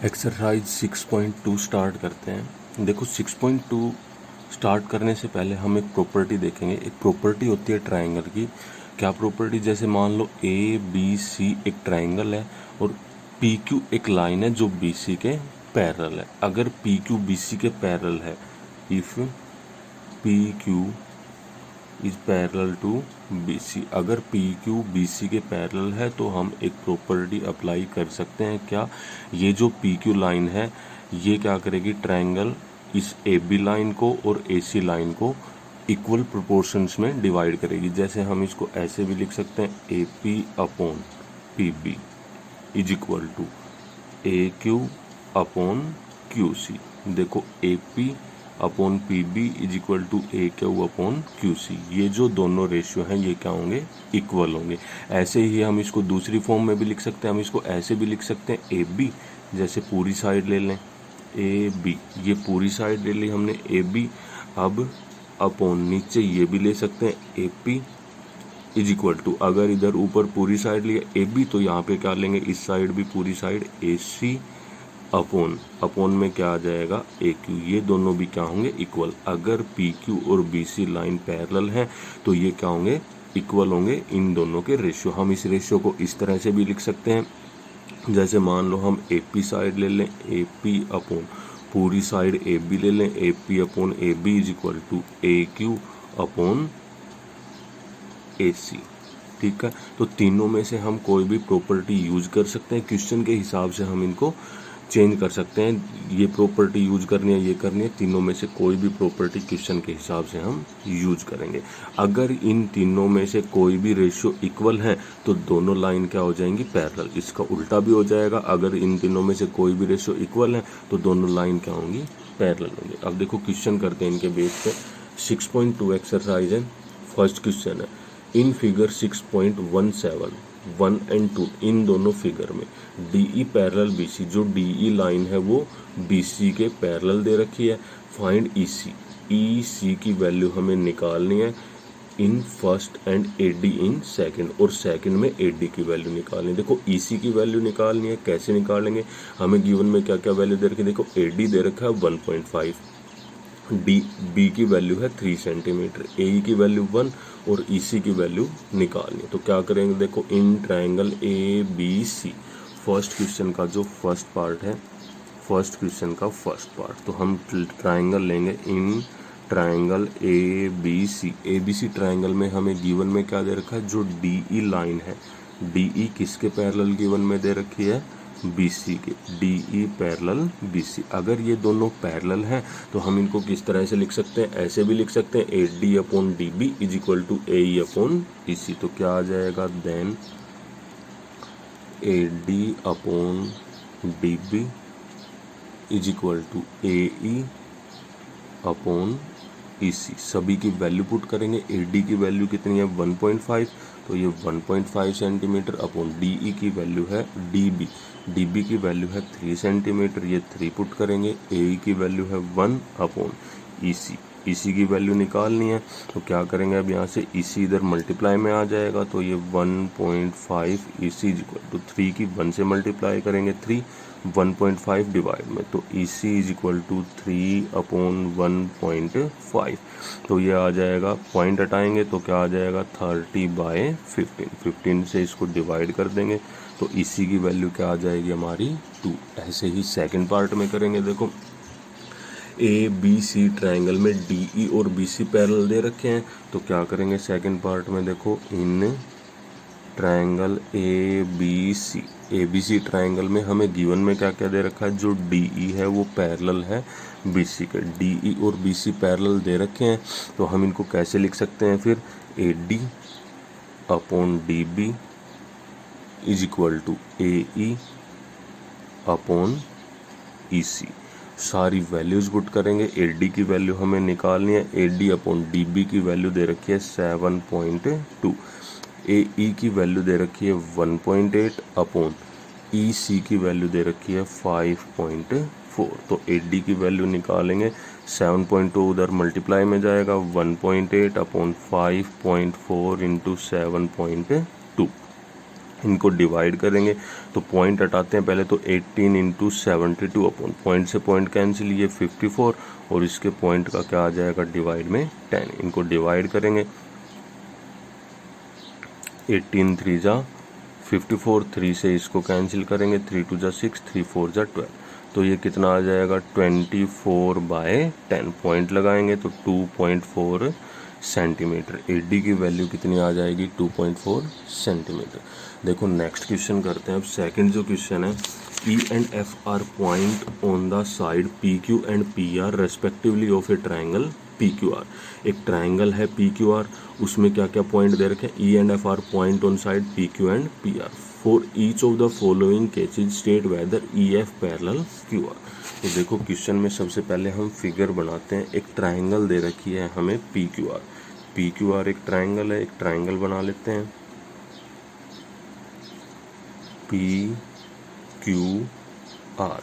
Exercise 6.2 start करते हैं। देखो 6.2 स्टार्ट करने से पहले हम एक प्रॉपर्टी देखेंगे। एक प्रॉपर्टी होती है ट्रायंगल की। क्या प्रॉपर्टी? जैसे मान लो ए बी सी एक ट्रायंगल है और पी क्यू एक लाइन है जो बी सी के पैरेलल है। अगर पी क्यू बी सी के पैरेलल है, if P Q is parallel to B C, अगर पी क्यू बी सी के पैरेलल है तो हम एक प्रॉपर्टी अप्लाई कर सकते हैं। क्या? ये जो पी क्यू लाइन है ये क्या करेगी? ट्रायंगल इस ए बी लाइन को और ए सी लाइन को इक्वल प्रोपोर्शंस में डिवाइड करेगी। जैसे हम इसको ऐसे भी लिख सकते हैं, A P upon P B is equal to A Q upon Q C. देखो A P upon P B is equal to A Q upon Q C. ये जो दोनों रेशियो हैं ये क्या होंगे? इक्वल होंगे। ऐसे ही हम इसको दूसरी फॉर्म में भी लिख सकते हैं। हम इसको ऐसे भी लिख सकते हैं, ए बी, जैसे पूरी साइड ले लें ए बी, ये पूरी साइड ले ली हमने ए बी। अब अपॉन नीचे ये भी ले सकते हैं A P is equal to, अगर इधर ऊपर पूरी साइड लिया ए बी तो यहाँ पे क्या लेंगे? इस साइड भी पूरी साइड ए सी अपॉन अपॉन में क्या आ जाएगा? ए क्यू। ये दोनों भी क्या होंगे? इक्वल। अगर पी क्यू और बी सी लाइन पैरेलल है तो ये क्या होंगे? इक्वल होंगे इन दोनों के रेशियो। हम इस रेशियो को इस तरह से भी लिख सकते हैं, जैसे मान लो हम ए पी साइड ले लें, ए पी अपॉन पूरी साइड ए बी ले लें, A P upon A B is equal to A Q upon A C. ठीक है, तो तीनों में से हम कोई भी प्रॉपर्टी यूज कर सकते हैं। क्वेश्चन के हिसाब से हम इनको चेंज कर सकते हैं। ये प्रॉपर्टी यूज करनी है, ये करनी है, तीनों में से कोई भी प्रॉपर्टी क्वेश्चन के हिसाब से हम यूज करेंगे। अगर इन तीनों में से कोई भी रेशियो इक्वल है तो दोनों लाइन क्या हो जाएंगी? पैरेलल। इसका उल्टा भी हो जाएगा, अगर इन तीनों में से कोई भी रेशियो इक्वल है तो दोनों लाइन क्या होंगी? पैरेलल होंगी। अब देखो क्वेश्चन करते हैं इनके बेस पे। 6.2 एक्सरसाइज है। फर्स्ट क्वेश्चन है, इन फिगर 6.17 1 एंड 2, इन दोनों फिगर में D E parallel B C, जो डी ई लाइन है वो बी सी के पैरेलल दे रखी है। फाइंड ई सी, ई सी की वैल्यू हमें निकालनी है in first and A D in second, और सेकंड में ए डी की वैल्यू निकालनी है। देखो ई सी की वैल्यू निकालनी है, कैसे निकालेंगे? हमें गिवन में क्या क्या वैल्यू दे रखी है? देखो ए डी दे रखा है 1.5, डी बी की वैल्यू है 3 सेंटीमीटर, ए की वैल्यू 1 और ई सी की वैल्यू निकालनी है। तो क्या करेंगे? देखो in triangle A B C, first question का जो फर्स्ट पार्ट है, फर्स्ट क्वेश्चन का फर्स्ट पार्ट, तो हम ट्रायंगल लेंगे in triangle A B C. A B C triangle में हमें गिवन में क्या दे रखा है? जो डी ई लाइन है, डी ई किसके पैरेलल गिवन में दे रखी है? बी सी के, D E parallel B C. अगर ये दोनों पैरेलल हैं तो हम इनको किस तरह से लिख सकते हैं? ऐसे भी लिख सकते हैं, A D upon D B is equal to A E upon E C. तो क्या आ जाएगा? Then A D upon D B is equal to A E upon E C. सभी की वैल्यू पुट करेंगे। ए डी की value कितनी है? 1.5, तो ये 1.5 सेंटीमीटर अपॉन डी ई की वैल्यू है डी बी, डी बी की वैल्यू है 3 सेंटीमीटर, ये 3 पुट करेंगे। ए ई की वैल्यू है 1 अपॉन ई सी, ई सी की वैल्यू निकालनी है। तो क्या करेंगे? अब यहाँ से ई सी इधर मल्टीप्लाई में आ जाएगा, तो ये 1.5 ई सी इज इक्वल टू 3 की 1 से मल्टीप्लाई करेंगे, 3 1.5 डिवाइड में, तो ई सी इज इक्वल टू 3 अपॉन 1.5। तो ये आ जाएगा, पॉइंट हटाएंगे तो क्या आ जाएगा? 30/15, 15 से इसको डिवाइड कर देंगे तो ई सी की वैल्यू क्या आ जाएगी हमारी? 2। ऐसे ही सेकंड पार्ट में करेंगे। देखो ए बी सी ट्रायंगल में डी ई और बी सी पैरेलल दे रखे हैं, तो क्या करेंगे सेकंड पार्ट में? देखो in triangle A B C, A B C triangle में हमें गिवन में क्या क्या दे रखा है? जो डी ई है वो पैरेलल है बी सी के, डी ई और बी सी पैरेलल दे रखे हैं, तो हम इनको कैसे लिख सकते हैं फिर? A D upon D B is equal to A E upon E C. सारी वैल्यूज पुट करेंगे। ए डी की वैल्यू हमें निकालनी है, A D upon D B की वैल्यू दे रखी है 7.2, ए ई की वैल्यू दे रखी है 1.8 अपॉन ई सी की वैल्यू दे रखी है 5.4। तो ए डी की वैल्यू निकालेंगे, 7.2 उधर मल्टीप्लाई में जाएगा, 1.8 अपॉन 5.4 इंटू 7.2, इनको डिवाइड करेंगे तो पॉइंट हटाते हैं पहले, तो 18 इंटू 72 अपॉन पॉइंट से पॉइंट कैंसिल, ये 54 और इसके पॉइंट का क्या आ जाएगा डिवाइड में 10। इनको डिवाइड करेंगे 18 3 जा 54, 3 से इसको कैंसिल करेंगे, 3 2 जा 6, 3 4 जा 12, तो ये कितना आ जाएगा 24/10। पॉइंट लगाएंगे तो 2.4 सेंटीमीटर। एडी की वैल्यू कितनी आ जाएगी 2.4 सेंटीमीटर। देखो नेक्स्ट क्वेश्चन करते हैं। अब सेकंड जो क्वेश्चन है, E and F R point on the side P Q and P R respectively of A triangle P Q R. एक ट्राइंगल है पी क्यू आर, उसमें क्या क्या पॉइंट दे रखे हैं, E and F R point on side P Q and P R. For each of the following cases state whether E F parallel Q R. तो देखो question में सबसे पहले हम फिगर बनाते हैं। एक ट्राइंगल दे रखी है हमें P Q R. P Q R एक ट्राइंगल है, एक ट्राइंगल बना लेते हैं पी क्यू आर,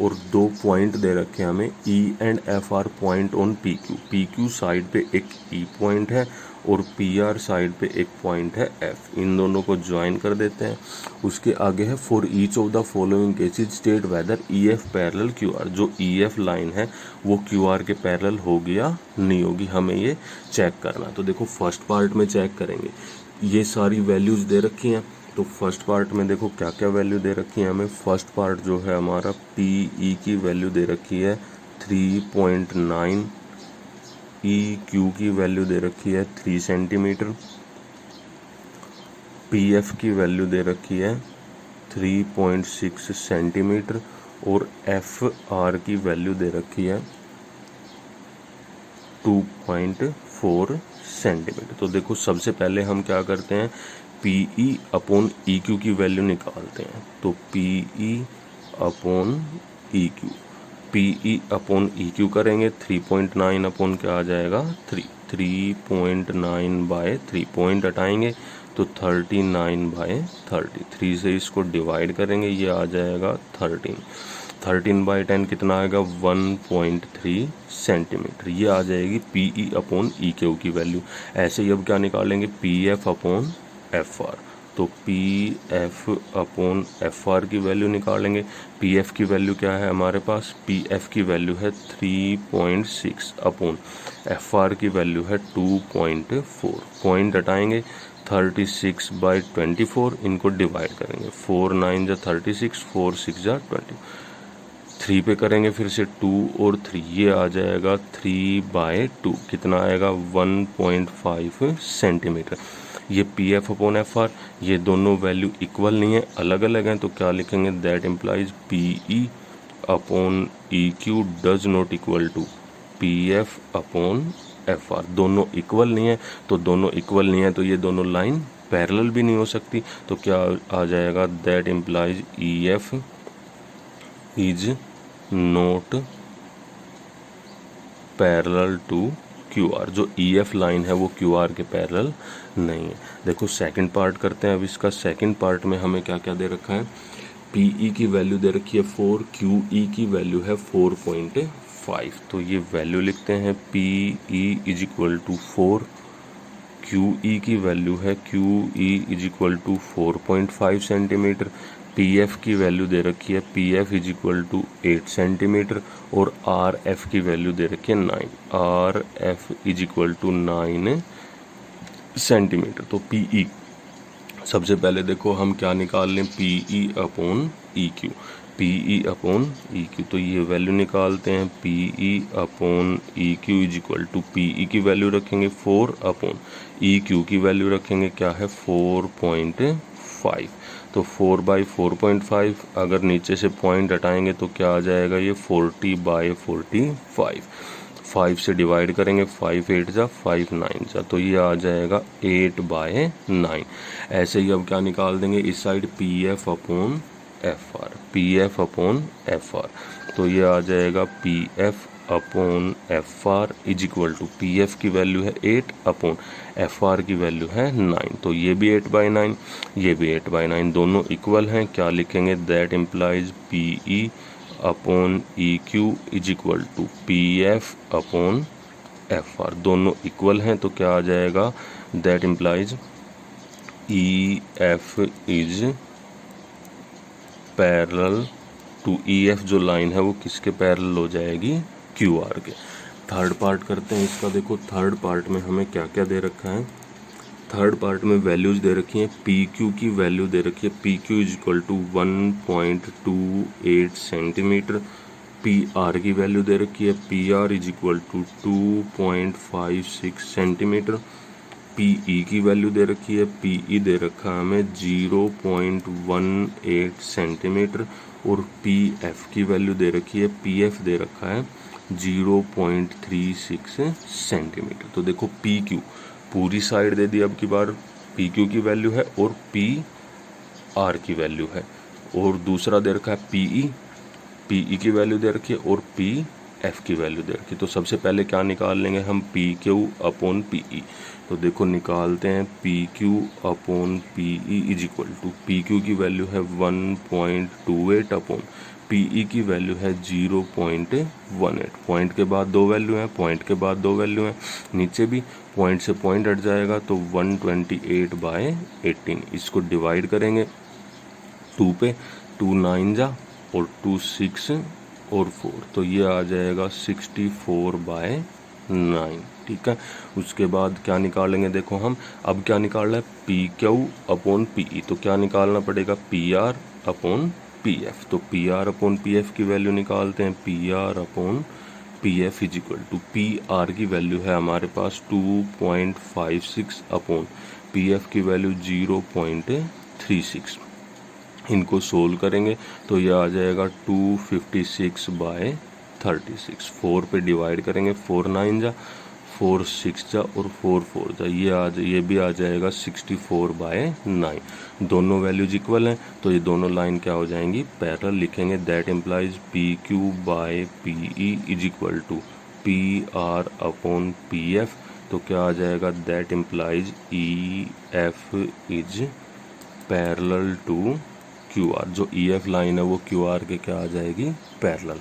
और दो पॉइंट दे रखे हैं हमें E and F R point on P Q. P Q side पे एक ई पॉइंट है और पी आर साइड पे एक पॉइंट है एफ। इन दोनों को ज्वाइन कर देते हैं। उसके आगे है for each of the following cases state whether E F parallel Q R. जो ई एफ लाइन है वो क्यू आर के पैरेलल होगी या नहीं होगी, हमें ये चेक करना। तो देखो फर्स्ट पार्ट में चेक करेंगे, ये सारी वैल्यूज दे रखी हैं। तो फर्स्ट पार्ट में देखो क्या क्या वैल्यू दे रखी है हमें। फर्स्ट पार्ट जो है हमारा पी ई की वैल्यू दे रखी है 3.9, ई क्यू की वैल्यू दे रखी है 3 सेंटीमीटर, पी एफ की वैल्यू दे रखी है 3.6 सेंटीमीटर और एफ आर की वैल्यू दे रखी है 2.4 सेंटीमीटर। तो देखो सबसे पहले हम क्या करते हैं, P E upon E Q की वैल्यू निकालते हैं। तो P E upon E Q, P E upon E Q करेंगे 3.9 अपॉन क्या आ जाएगा 3, 3.9/3 पॉइंट हटाएंगे तो 39/30। 3 से इसको डिवाइड करेंगे, ये आ जाएगा 13। 13/10 कितना आएगा 1.3 सेंटीमीटर। ये आ जाएगी P E upon E Q की वैल्यू। ऐसे ही अब क्या निकालेंगे, P F upon F R. तो P F upon F R की वैल्यू निकालेंगे। पी एफ की वैल्यू क्या है हमारे पास, पी एफ की वैल्यू है 3.6 अपॉन एफ आर की वैल्यू है 2.4। पॉइंट हटाएंगे 36/24, इनको डिवाइड करेंगे 4 9 जा 36, 4 6 जा 20। 3 पे करेंगे फिर से 2 और 3, ये आ जाएगा 3/2। कितना आएगा 1.5 सेंटीमीटर। ये P F upon F are, ये दोनों वैल्यू इक्वल नहीं है, अलग अलग हैं। तो क्या लिखेंगे, that implies P E upon E Q does not equal to P F upon F R. दोनों इक्वल नहीं है, तो दोनों इक्वल नहीं है तो ये दोनों लाइन पैरेलल भी नहीं हो सकती। तो क्या आ जाएगा, that implies E F is not parallel to Q R. जो ई एफ लाइन है वो क्यू आर के पैरेलल नहीं है। देखो सेकंड पार्ट करते हैं अब इसका। सेकंड पार्ट में हमें क्या क्या दे रखा है, पी ई की वैल्यू दे रखी है 4, क्यू ई की वैल्यू है 4.5। तो ये वैल्यू लिखते हैं, P E is equal to 4, Q E की वैल्यू है Q E is equal to 4.5 centimetre, P F की वैल्यू दे रखी है P F is equal to 8 centimetre और आर एफ की वैल्यू दे रखी है 9, R F is equal to 9 centimetre. तो पी ई सबसे पहले देखो हम क्या निकाल लें, P E upon E Q, P E upon E Q. तो ये वैल्यू निकालते हैं, P E upon E Q is equal to, P E की वैल्यू रखेंगे 4 अपॉन ई क्यू की वैल्यू रखेंगे क्या है 4.5। तो 4/4.5, अगर नीचे से पॉइंट हटाएंगे तो क्या आ जाएगा, ये 40/45। 5 से डिवाइड करेंगे, 5 8 जा 5 9 जा, तो ये आ जाएगा 8/9। ऐसे ही अब क्या निकाल देंगे इस side, P F upon F R, P F upon F R. तो ये आ जाएगा P F upon F R is equal to, P F की वैल्यू है 8 अपॉन एफ आर की वैल्यू है 9। तो ये भी 8/9, ये भी 8/9, दोनों इक्वल हैं। क्या लिखेंगे, that implies P E upon E Q is equal to P F upon F R. दोनों इक्वल हैं तो क्या आ जाएगा, that implies E F is parallel to E F, जो लाइन है वो किसके पैरेलल हो जाएगी, क्यू आर के। थर्ड पार्ट करते हैं इसका। देखो थर्ड पार्ट में हमें क्या क्या दे रखा है। थर्ड पार्ट में वैल्यूज दे रखी हैं। पी क्यू की वैल्यू दे रखी है, P Q is equal to 1.28 centimetre. P R की वैल्यू दे रखी है, P R is equal to 2.56 centimetre. P E की वैल्यू दे रखी है, पी ई दे रखा है हमें 0.18 सेंटीमीटर। और पी एफ की वैल्यू दे रखी है, पी एफ दे रखा है 0.36 सेंटीमीटर। तो देखो पी क्यू पूरी साइड दे दी अब की बार, पी क्यू की वैल्यू है और पी आर की वैल्यू है। और दूसरा दे रखा है पी ई की वैल्यू दे रखी है और पी एफ की वैल्यू दे रखी है। तो सबसे पहले क्या निकाल लेंगे हम, P Q upon P E. तो देखो निकालते हैं, P Q upon P E is equal to, P Q की वैल्यू है 1.28 अपॉन पी ई की वैल्यू है 0.18। पॉइंट के बाद दो वैल्यू हैं, पॉइंट के बाद दो वैल्यू हैं, नीचे भी पॉइंट से पॉइंट हट जाएगा तो 128/18। इसको डिवाइड करेंगे 2 पे, 2 9 जा और 2 6 और 4, तो ये आ जाएगा 64/9। ठीक है। उसके बाद क्या निकालेंगे, देखो हम अब क्या निकालना है, P Q upon P E. तो क्या निकालना पड़ेगा, P R upon P F. तो P R upon P F की वैल्यू निकालते हैं, P R upon P F is equal to, P R की वैल्यू है हमारे पास 2.56 अपॉन पी एफ की वैल्यू 0.36। इनको सोल्व करेंगे तो ये आ जाएगा 256/36। 4 पे डिवाइड करेंगे, 4 9 जा, 4 6 जा और 4 4 जा, ये भी आ जाएगा 64/9। दोनों वैल्यूज इक्वल हैं तो ये दोनों लाइन क्या हो जाएंगी, पैरेलल लिखेंगे। That implies P Q by P E is equal to P R upon P F. तो क्या आ जाएगा, that implies E F is parallel to Q R. जो ई एफ लाइन है वो क्यू आर के क्या आ जाएगी, पैरेलल।